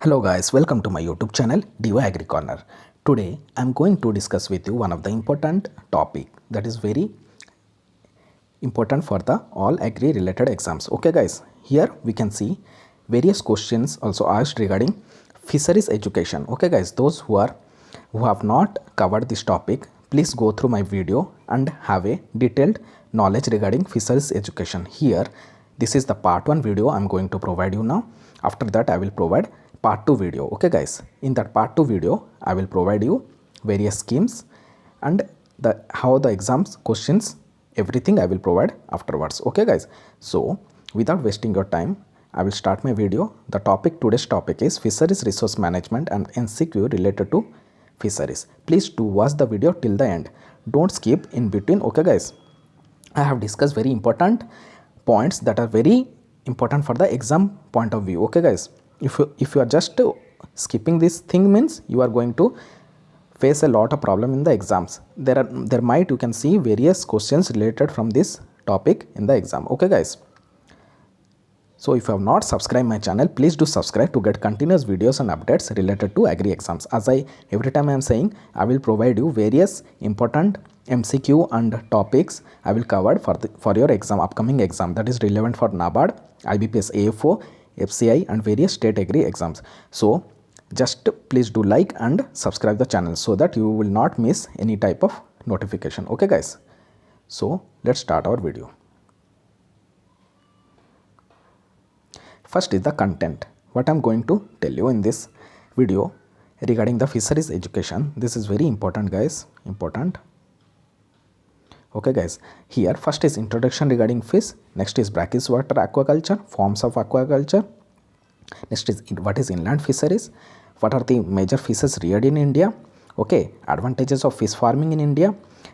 Hello guys, welcome to my YouTube channel DY Agri Corner. Today I am going to discuss with you one of the important topic that is very important for the all agri related exams. Okay guys, here we can see various questions also asked regarding fisheries education. Okay guys, those who have not covered this topic, please go through my video and have a detailed knowledge regarding fisheries education. Here this is the part 1 video I am going to provide you now. After that I will provide part 2 video. Okay guys, in that part 2 video I will provide you various schemes and how the exams questions, everything I will provide afterwards. Okay guys, so without wasting your time I will start my video. The topic, today's topic is fisheries resource management and MCQ related to fisheries. Please do watch the video till the end, don't skip in between. Okay guys, I have discussed very important points that are very important for the exam point of view. Okay guys, if you are just skipping this thing, means you are going to face a lot of problem in the exams. There might, you can see various questions related from this topic in the exam. Okay guys, so if you have not subscribed my channel, please do subscribe to get continuous videos and updates related to agri exams. As every time I am saying, I will provide you various important MCQ and topics I will cover for your exam, upcoming exam, that is relevant for NABARD, IBPS AFO, FCI and various state agri exams. So just please do like and subscribe the channel so that you will not miss any type of notification. Okay guys, so let's start our video. First is the content, what I am going to tell you in this video regarding the fisheries education. This is very important guys, important. Okay guys, here first is introduction regarding fish, next is brackish water aquaculture, forms of aquaculture, next is what is inland fisheries, what are the major fishes reared in India, okay, advantages of fish farming in India,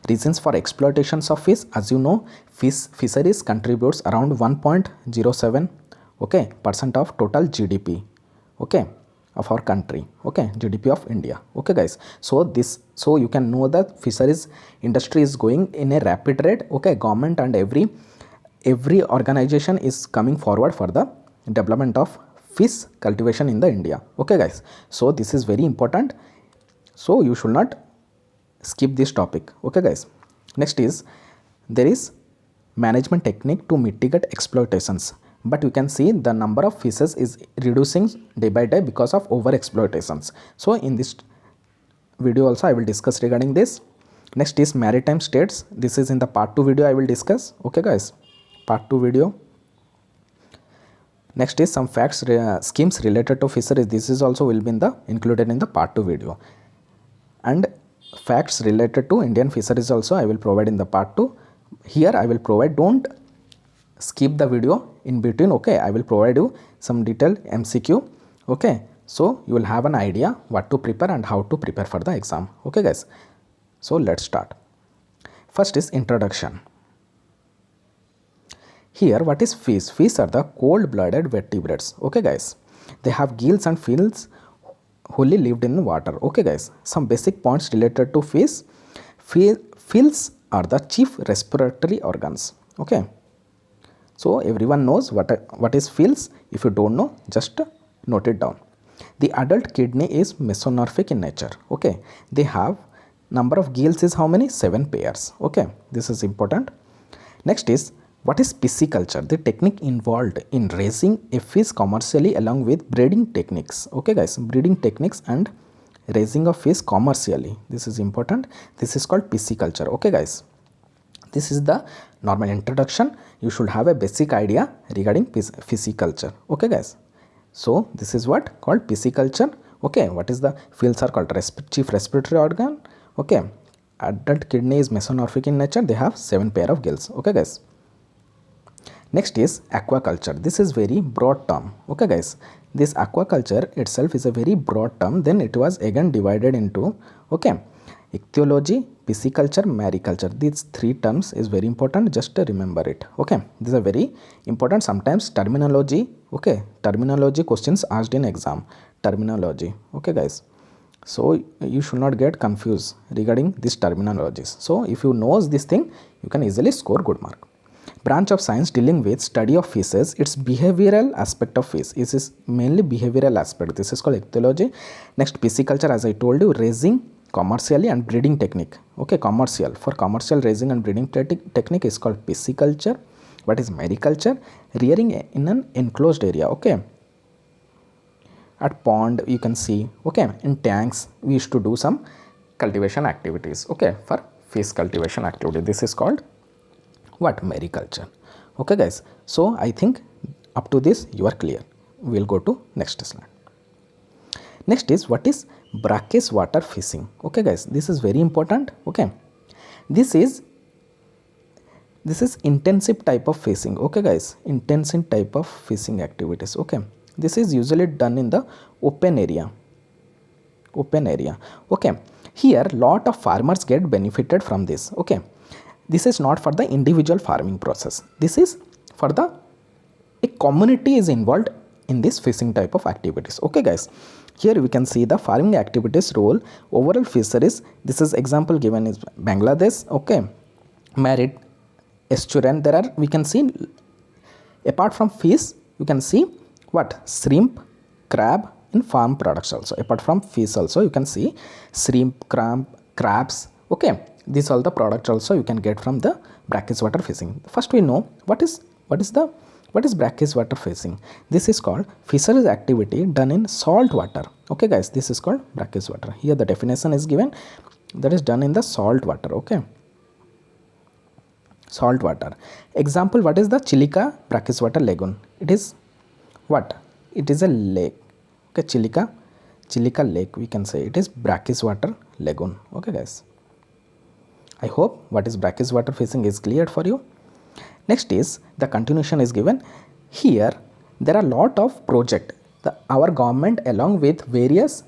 reasons for exploitations of fish. As you know, fisheries contributes around 1.07 okay % of total GDP, okay, of our country, okay, GDP of India. Okay guys, so you can know that fisheries industry is going in a rapid rate. Okay, government and every organization is coming forward for the development of fish cultivation in the India. Okay guys, so this is very important, so you should not skip this topic. Okay guys, next is there is management technique to mitigate exploitations, but you can see the number of fishes is reducing day by day because of over exploitations. So in this video also I will discuss regarding this. Next is maritime states, this is in the part 2 video I will discuss. Okay guys, part 2 video. Next is some facts schemes related to fisheries, this is also will be included in the part 2 video, and facts related to Indian fisheries also I will provide in the part 2. Here I will provide, don't skip the video in between. Okay, I will provide you some detailed MCQ. Okay, so you will have an idea what to prepare and how to prepare for the exam. Okay guys, so let's start. First is introduction. Here what is fish? Fish are the cold-blooded vertebrates. Okay guys, they have gills and fins wholly lived in the water. Okay guys, some basic points related to fish. Fins are the chief respiratory organs. Okay, so everyone knows what is gills. If you don't know, just note it down. The adult kidney is mesomorphic in nature. Okay, they have number of gills is how many? 7 pairs. Okay, this is important. Next is what is pisciculture? The technique involved in raising a fish commercially along with breeding techniques. Okay guys, breeding techniques and raising of fish commercially, this is important. This is called pisciculture. Okay guys, this is the normal introduction. You should have a basic idea regarding pisciculture. Okay guys, so this is what called pisciculture. Okay, what is the fields are called chief respiratory organ. Okay, adult kidney is mesomorphic in nature, they have 7 pair of gills. Okay guys, next is aquaculture. This is very broad term. Okay guys, this aquaculture itself is a very broad term, then it was again divided into, okay, ichthyology, pisciculture, mariculture. These 3 terms is very important, just remember it. Okay, these are very important. Sometimes terminology, okay, terminology questions asked in exam, terminology. Okay guys, so you should not get confused regarding these terminologies. So if you knows this thing, you can easily score good mark. branch of science dealing with study of fishes, its behavioral aspect of fish. This is mainly behavioral aspect. This is called ichthyology. Next, pisciculture, as I told you, raising commercially and breeding technique. Okay, commercial. For commercial raising and breeding technique is called pisciculture. What is mariculture? Rearing in an enclosed area. Okay, at pond you can see. Okay, in tanks we used to do some cultivation activities. Okay, for fish cultivation activity, this is called what? Mariculture. Okay guys, so I think up to this you are clear. We will go to next slide. Next is, what is brackish water fishing? Okay guys, this is very important. Okay, this is intensive type of fishing. Okay guys, intensive type of fishing activities. Okay, this is usually done in the open area. Okay, here lot of farmers get benefited from this. Okay, this is not for the individual farming process, this is for the a community is involved in this fishing type of activities. Okay guys, here we can see the farming activities role, overall fisheries. This is example given is Bangladesh. Okay, married estuarine. There are, we can see, apart from fish you can see what? Shrimp, crab in farm products also. Apart from fish also you can see shrimp, crabs. Okay, these all the products also you can get from the brackish water fishing. First we know what is brackish water fishing. This is called fisheries activity done in salt water. Okay guys, this is called brackish water. Here the definition is given, that is done in the salt water. Okay, salt water. Example, what is the Chilika brackish water lagoon? It is what? It is a lake. Okay, Chilika lake, we can say it is brackish water lagoon. Okay guys, I hope what is brackish water fishing is clear for you. Next is the continuation is given. Here there are lot of project. Our government along with various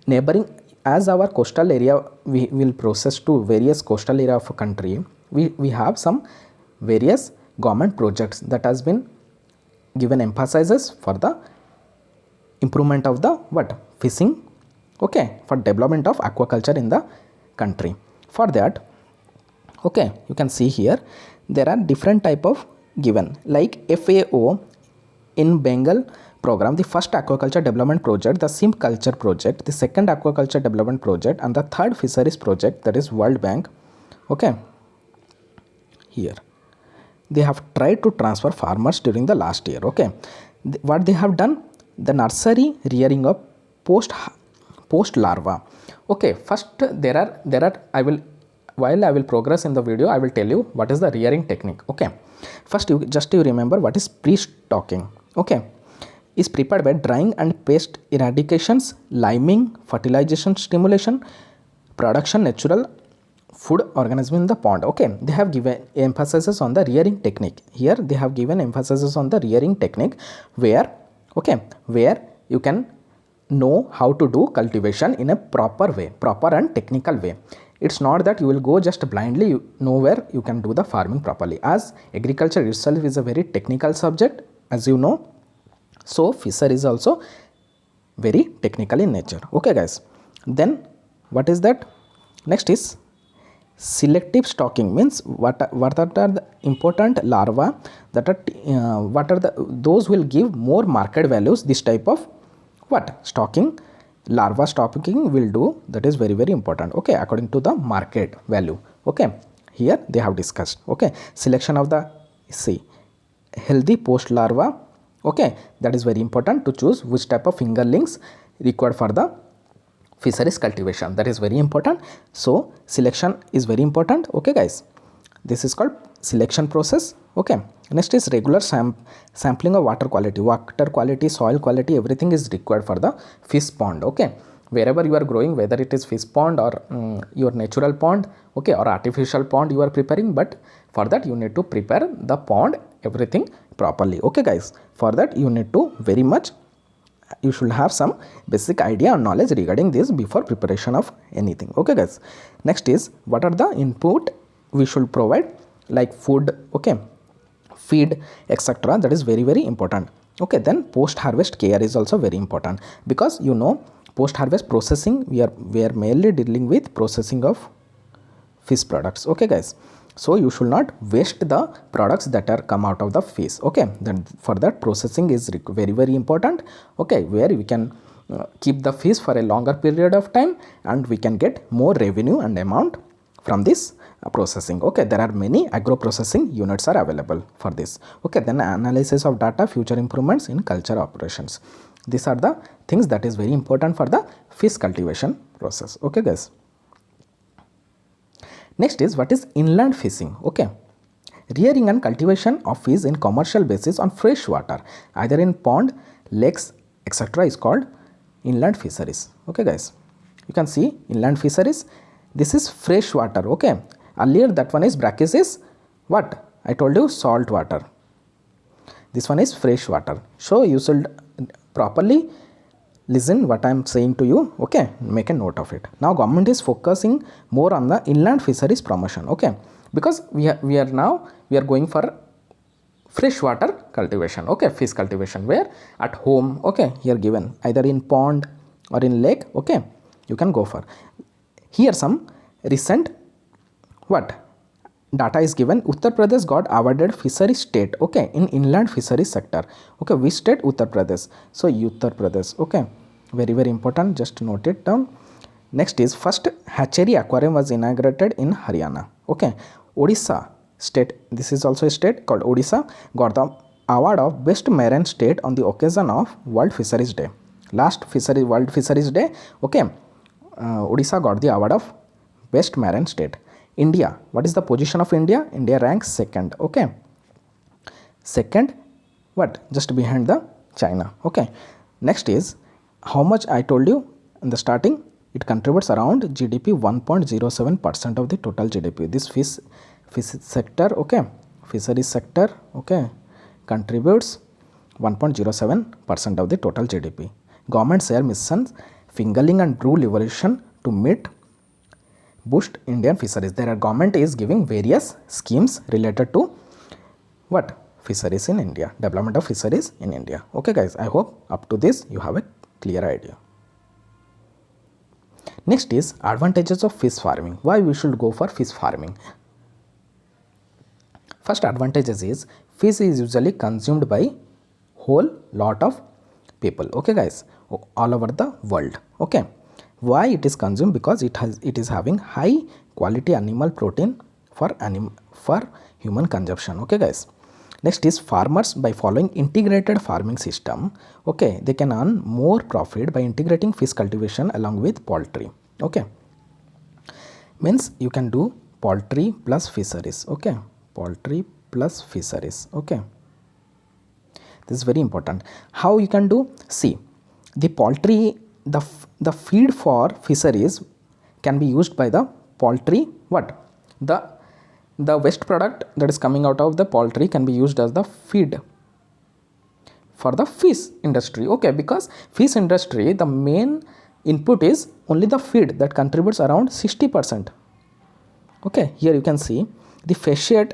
neighboring, as our coastal area we will process to various coastal area of a country, we have some various government projects that has been given emphasizes for the improvement of the what? Fishing. Okay, for development of aquaculture in the country. For that, okay, you can see here there are different type of given, like FAO in Bengal program, the first aquaculture development project, the Shrimp Culture project, the second aquaculture development project, and the third fisheries project, that is World Bank. Okay, here they have tried to transfer farmers during the last year. Okay, what they have done, the nursery rearing of post larva. Okay, first there are I will progress in the video, I will tell you what is the rearing technique. Okay, first you remember what is pre-stocking. Okay, is prepared by drying and pest eradications, liming, fertilization, stimulation, production natural food organism in the pond. Okay, they have given emphasis on the rearing technique. Here they have given emphasis on the rearing technique where you can know how to do cultivation in a proper and technical way. It's not that you will go just blindly, you know where you can do the farming properly, as agriculture itself is a very technical subject, as you know. So fisher is also very technical in nature. Okay guys, then what is that? Next is selective stocking, means what are the important larvae that are those will give more market values. This type of stocking, larva stocking will do, that is very important. Okay, according to the market value. Okay, here they have discussed. Okay, selection of the healthy post larva. Okay, that is very important to choose which type of fingerlings required for the fisheries cultivation. That is very important. So selection is very important. Okay guys, this is called selection process. Okay, next is regular sampling of water quality, soil quality, everything is required for the fish pond. Okay, wherever you are growing, whether it is fish pond or your natural pond, okay, or artificial pond you are preparing, but for that you need to prepare the pond, everything properly. Okay guys, for that you need to you should have some basic idea or knowledge regarding this before preparation of anything. Okay guys, next is what are the input we should provide, like food, okay, feed, etc. That is very important. Okay, then post harvest care is also very important, because you know post harvest processing, we are mainly dealing with processing of fish products. Okay guys, So you should not waste the products that are come out of the fish. Okay, then for that processing is very important. Okay, where we can keep the fish for a longer period of time and we can get more revenue and amount from this processing. Okay, there are many agro processing units are available for this. Okay, then analysis of data, future improvements in culture operations. These are the things that is very important for the fish cultivation process. Okay guys. Next is what is inland fishing. Okay, rearing and cultivation of fish in commercial basis on fresh water either in pond, lakes, etc. is called inland fisheries. Okay guys, you can see inland fisheries, this is fresh water. Okay, earlier that one is brackish is what I told you, salt water. This one is fresh water. So you should properly listen what I am saying to you. Okay, make a note of it. Now government is focusing more on the inland fisheries promotion. Okay, because we are now going for freshwater cultivation. Okay, fish cultivation where at home. Okay, here given either in pond or in lake. Okay, you can go for. Here some recent what data is given. Uttar Pradesh got awarded fishery state. Okay, in inland fisheries sector. Okay, which state? Uttar Pradesh. So Uttar Pradesh. Okay, very important, just note it down. Next is first hatchery aquarium was inaugurated in Haryana. Okay, Odisha state, this is also a state called Odisha, got the award of best marine state on the occasion of World Fisheries Day. Last World Fisheries Day. Okay, Odisha got the award of best marine state. India, what is the position of India? India ranks second. Okay, second what, just behind the China. Okay, next is how much I told you in the starting, it contributes around GDP 1.07% of the total GDP. This fish sector, okay, fisheries sector, okay, contributes 1.07% of the total GDP. Government share missions, fingerling and blue liberation to meet boost Indian fisheries. There are government is giving various schemes related to what, fisheries in India, development of fisheries in India. Okay guys, I hope up to this you have a clear idea. Next is advantages of fish farming. Why we should go for fish farming? First advantages is fish is usually consumed by whole lot of people. Okay guys, all over the world. Okay, why it is consumed? Because it is having high quality animal protein for human consumption. Okay guys. Next is farmers, by following integrated farming system, okay, they can earn more profit by integrating fish cultivation along with poultry. Okay, means you can do poultry plus fisheries. Okay, poultry plus fisheries. Okay, this is very important. How you can do? See, the poultry, the feed for fisheries can be used by the poultry. What, the waste product that is coming out of the poultry can be used as the feed for the fish industry. Okay, because fish industry, the main input is only the feed that contributes around 60%. Okay, here you can see the fasciate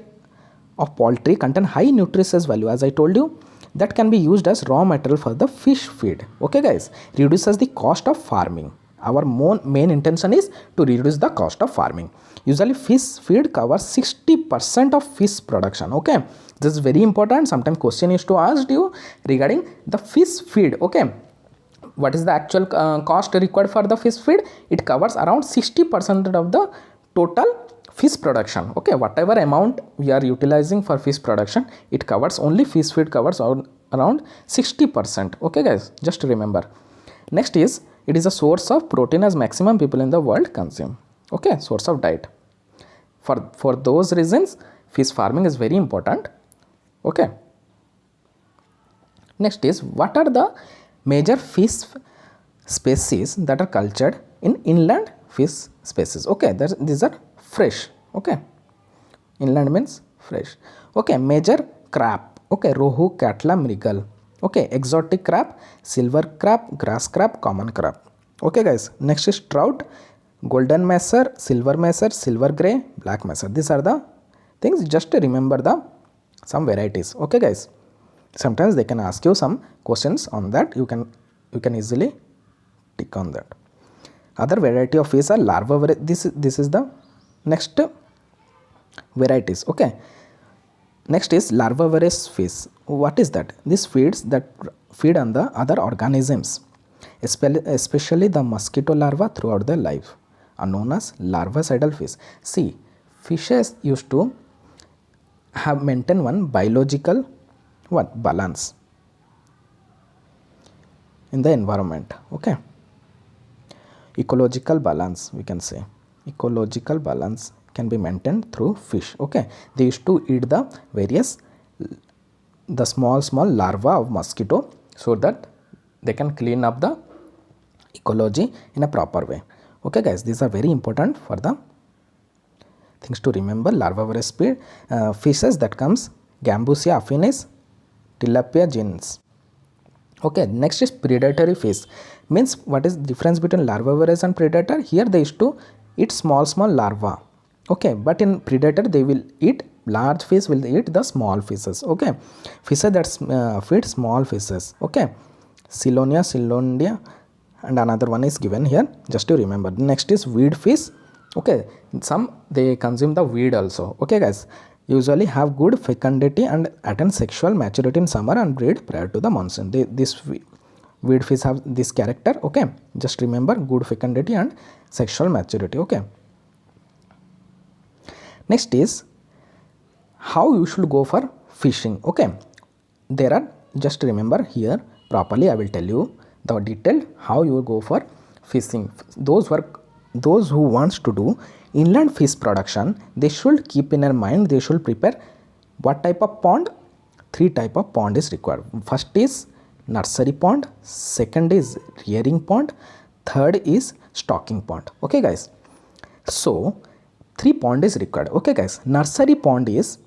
of poultry contain high nutritious value, as I told you, that can be used as raw material for the fish feed. Okay guys, reduces the cost of farming. Our main intention is to reduce the cost of farming. Usually fish feed covers 60% of fish production. Okay, this is very important. Sometimes question is to ask you regarding the fish feed. Okay, what is the actual cost required for the fish feed? It covers around 60% of the total fish production. Okay, whatever amount we are utilizing for fish production, it covers, only fish feed covers around 60%. Okay guys, just remember. Next is, it is a source of protein as maximum people in the world consume. Okay, source of diet. For those reasons, fish farming is very important. Okay, next is, what are the major fish species that are cultured in inland fish species? Okay, these are fresh. Okay, inland means fresh. Okay, major crab. Okay, rohu, catla, mrigal. Okay, exotic crab, silver crab, grass crab, common crab. Okay guys, next is trout, golden messer, silver grey, black messer. These are the things, just remember some varieties. Okay guys, sometimes they can ask you some questions on that, you can easily tick on that. Other variety of fish are larva. This is the next varieties. Okay, next is larvivorous fish. What is that? This feed on the other organisms, especially the mosquito larvae throughout their life, are known as larvicidal fish. See, fishes used to have maintained one biological what balance in the environment. Okay, ecological balance, we can say ecological balance can be maintained through fish. Okay, they used to eat the various the small larvae of mosquito so that they can clean up the ecology in a proper way. Okay guys, these are very important for the things to remember. Larvivorous fishes that comes Gambusia affinis, Tilapia genus. Okay, next is predatory fish. Means what is the difference between larvivorous and predator? Here they used to eat small larvae. Okay, but in predator they will eat large fish, will eat the small fishes. Okay, fishes that feed small fishes. Okay, Silondia, and another one is given here just to remember. Next is weed fish. Okay, some they consume the weed also. Okay guys, usually have good fecundity and attain sexual maturity in summer and breed prior to the monsoon. This weed fish have this character. Okay, just remember good fecundity and sexual maturity. Okay, next is how you should go for fishing. Okay, there are, just remember here properly, I will tell you the detailed how you go for fishing. Those who wants to do inland fish production, they should keep in their mind, they should prepare what type of pond. Three type of pond is required. First is nursery pond, second is rearing pond, third is stocking pond. Okay guys, so 3 pond is required. Okay guys, nursery pond is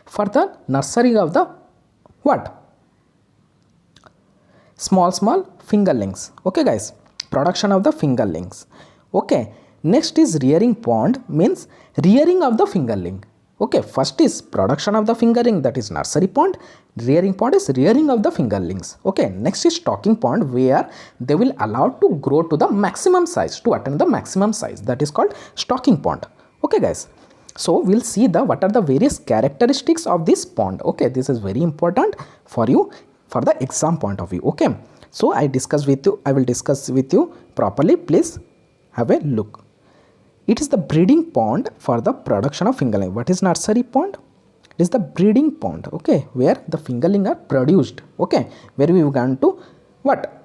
for the nursery of the what? Small fingerlings. Okay guys, production of the fingerlings. Okay, next is rearing pond, means rearing of the fingerling. Okay, first is production of the fingerling, that is nursery pond. Rearing pond is rearing of the fingerlings. Okay, next is stocking pond, where they will allow to grow to the maximum size, to attain the maximum size, that is called stocking pond. Okay guys, so we'll see the what are the various characteristics of this pond. Okay, this is very important for you for the exam point of view. Okay, so I will discuss with you properly. Please have a look. It is the breeding pond for the production of fingerling. What is nursery pond? It is the breeding pond. Okay, where the fingerling are produced. Okay, where we are going to what?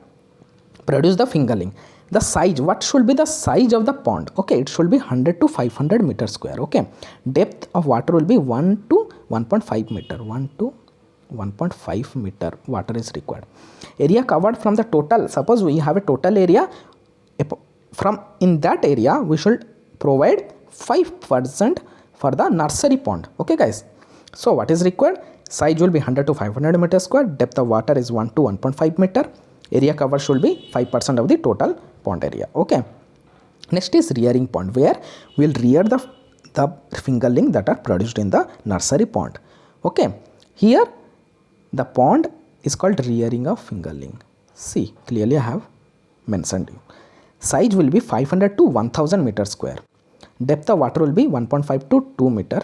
Produce the fingerling. The size, what should be the size of the pond? Okay, it should be 100 to 500 meter square. Okay, depth of water will be 1 to 1.5 meter. 1 to 1.5 meter water is required. Area covered from the total, suppose we have a total area, from in that area we should provide 5% for the nursery pond. Okay guys, so what is required? Size will be 100 to 500 meter square, depth of water is 1 to 1.5 meter, area cover should be 5% of the total pond area. Okay, next is rearing pond, where we will rear the fingerling that are produced in the nursery pond. Okay, here the pond is called rearing of fingerling. See, clearly I have mentioned you. Size will be 500 to 1000 meter square. Depth of water will be 1.5 to 2 meter.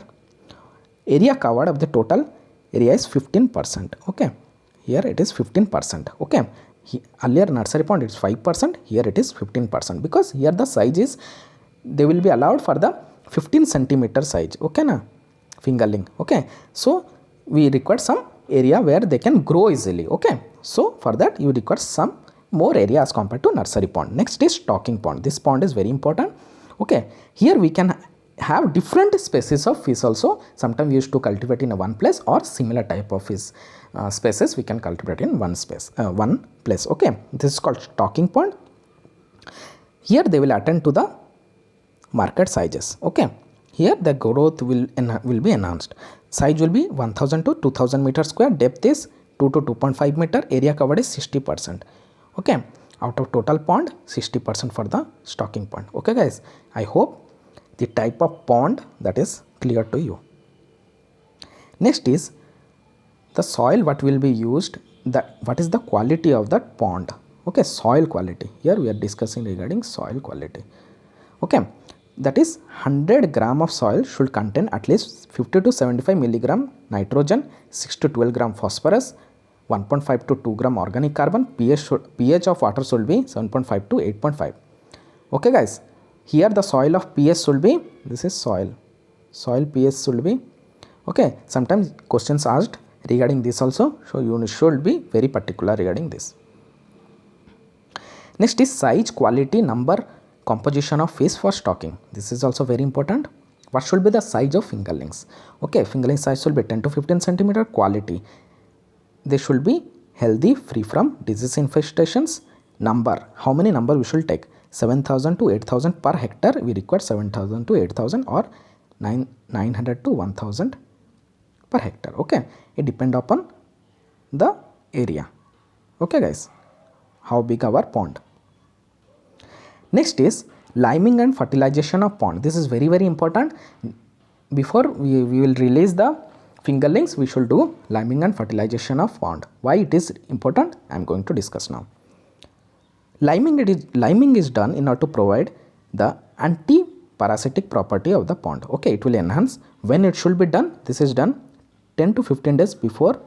Area covered of the total area is 15%. Okay, here it is 15%. Okay, earlier nursery pond it's 5%, here it is 15%, because here the size is, they will be allowed for the 15 centimeter size. Okay na, fingerling. Okay, so we require some area where they can grow easily. Okay, so for that you require some more area as compared to nursery pond. Next is stocking pond. This pond is very important. Okay, here we can have different species of fish also. Sometimes we used to cultivate in one place, or similar type of fish species we can cultivate in one place. Okay, this is called stocking pond. Here they will attend to the market sizes. Okay, here the growth will be enhanced. Size will be 1000 to 2000 meter square, depth is 2 to 2.5 meter, area covered is 60%. Okay, out of total pond, 60% for the stocking pond. Okay guys, I hope the type of pond that is clear to you. Next is the soil what will be used, what is the quality of that pond. Okay, soil quality, here we are discussing regarding soil quality. Okay, that is 100 gram of soil should contain at least 50 to 75 milligram nitrogen, 6 to 12 gram phosphorus, 1.5 to 2 gram organic carbon. pH of water should be 7.5 to 8.5. Okay guys, here the soil of pH should be, this is soil pH should be, okay. Sometimes questions asked regarding this also, so you should be very particular regarding this. Next is size, quality, number, composition of fish for stocking. This is also very important. What should be the size of fingerlings? Okay, fingerling size should be 10 to 15 centimeter. Quality, they should be healthy, free from disease infestations. Number, how many number we should take? 7,000 to 8,000 per hectare. We require 7,000 to 8,000 or 900 to 1,000 per hectare. Okay, it depend upon the area. Okay guys, how big our pond. Next is liming and fertilization of pond. This is very important. Before we will release the fingerlings, we should do liming and fertilization of pond. Why it is important? I am going to discuss now. Liming is done in order to provide the anti-parasitic property of the pond. Okay, it will enhance. When it should be done? This is done 10 to 15 days before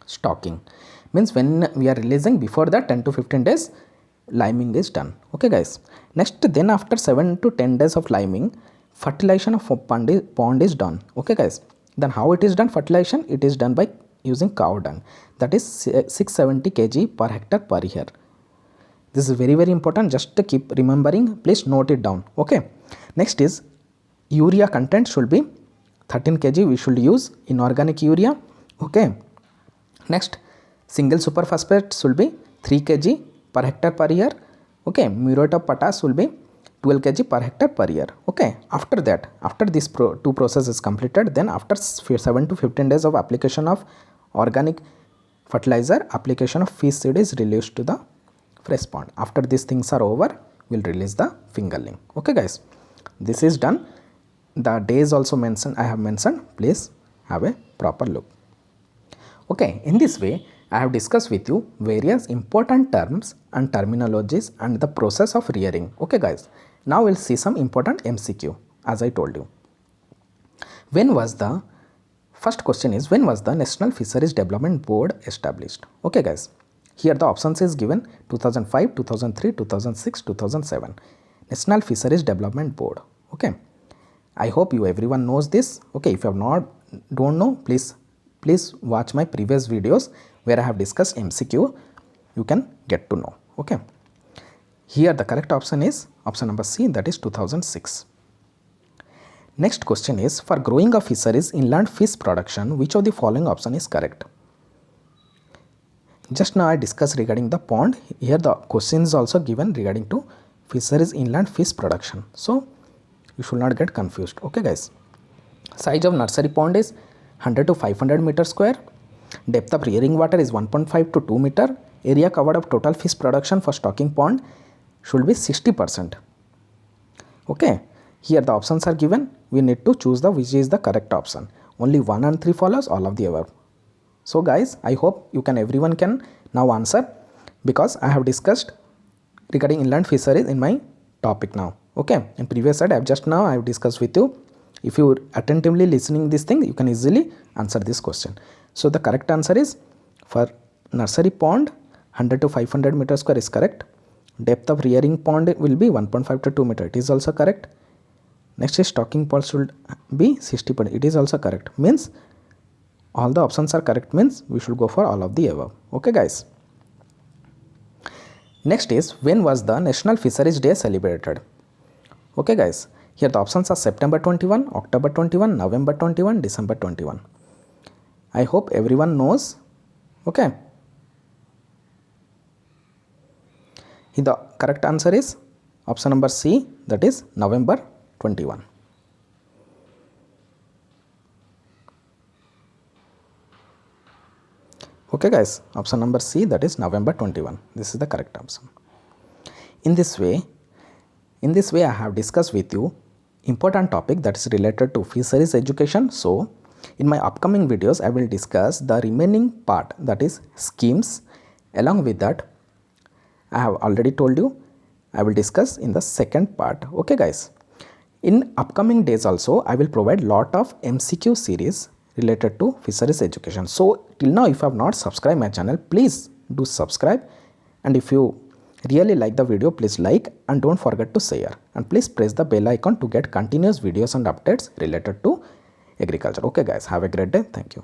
stocking. Means when we are releasing, before that 10 to 15 days liming is done. Okay guys, next then after 7 to 10 days of liming, fertilization of pond is done. Okay guys, then how it is done fertilization? It is done by using cow dung, that is 670 kg per hectare per year. This is very important, just to keep remembering, please note it down. Okay, next is urea content should be 13 kg we should use inorganic urea. Okay, next single superphosphate should be 3 kg per hectare per year. Okay, muriate of potash will be 12 kg per hectare per year. Okay, after that, after this two process is completed, then after 7 to 15 days of application of organic fertilizer, application of fish seed is released to the fresh pond. After these things are over, we will release the fingerling. Okay guys, this is done. The days also mentioned, I have mentioned, please have a proper look. Okay, in this way I have discussed with you various important terms and terminologies and the process of rearing. Okay guys, now we'll see some important MCQ as I told you. When was the, first question is, when was the National Fisheries Development Board established? Okay guys, here the options is given 2005, 2003, 2006, 2007. National Fisheries Development Board. Okay, I hope you everyone knows this. Okay, if you have not, don't know, please watch my previous videos where I have discussed MCQ. You can get to know. Okay, here the correct option is option number C, that is 2006. Next question is, for growing of fisheries inland fish production, which of the following option is correct? Just now I discussed regarding the pond. Here the question is also given regarding to fisheries inland fish production, so you should not get confused. Okay guys, size of nursery pond is 100 to 500 meter square. Depth of rearing water is 1.5 to 2 meter. Area covered of total fish production for stocking pond should be 60%. Okay, here the options are given. We need to choose the which is the correct option. Only 1 and 3 follows, all of the above. So guys, I hope you can, everyone can now answer, because I have discussed regarding inland fisheries in my topic now. Okay, in previous slide I have discussed with you. If you attentively listening this thing, you can easily answer this question. So the correct answer is, for nursery pond 100 to 500 meter square is correct. Depth of rearing pond will be 1.5 to 2 meter, it is also correct. Next is stocking pond should be 60%, it is also correct. Means all the options are correct, means we should go for all of the above. Okay guys, next is, when was the National Fisheries Day celebrated? Okay guys, here the options are September 21, October 21, November 21, December 21. I hope everyone knows. Okay, the correct answer is option number C, that is November 21. Okay guys, option number C, that is November 21. This is the correct option. In this way I have discussed with you important topic that is related to fisheries education. So in my upcoming videos I will discuss the remaining part, that is schemes. Along with that, I have already told you I will discuss in the second part. Okay guys, In upcoming days also, I will provide lot of MCQ series related to fisheries education. So till now, if you have not subscribed my channel, please do subscribe. And if you really like the video, please like and don't forget to share. And please press the bell icon to get continuous videos and updates related to agriculture. Okay guys, have a great day. Thank you.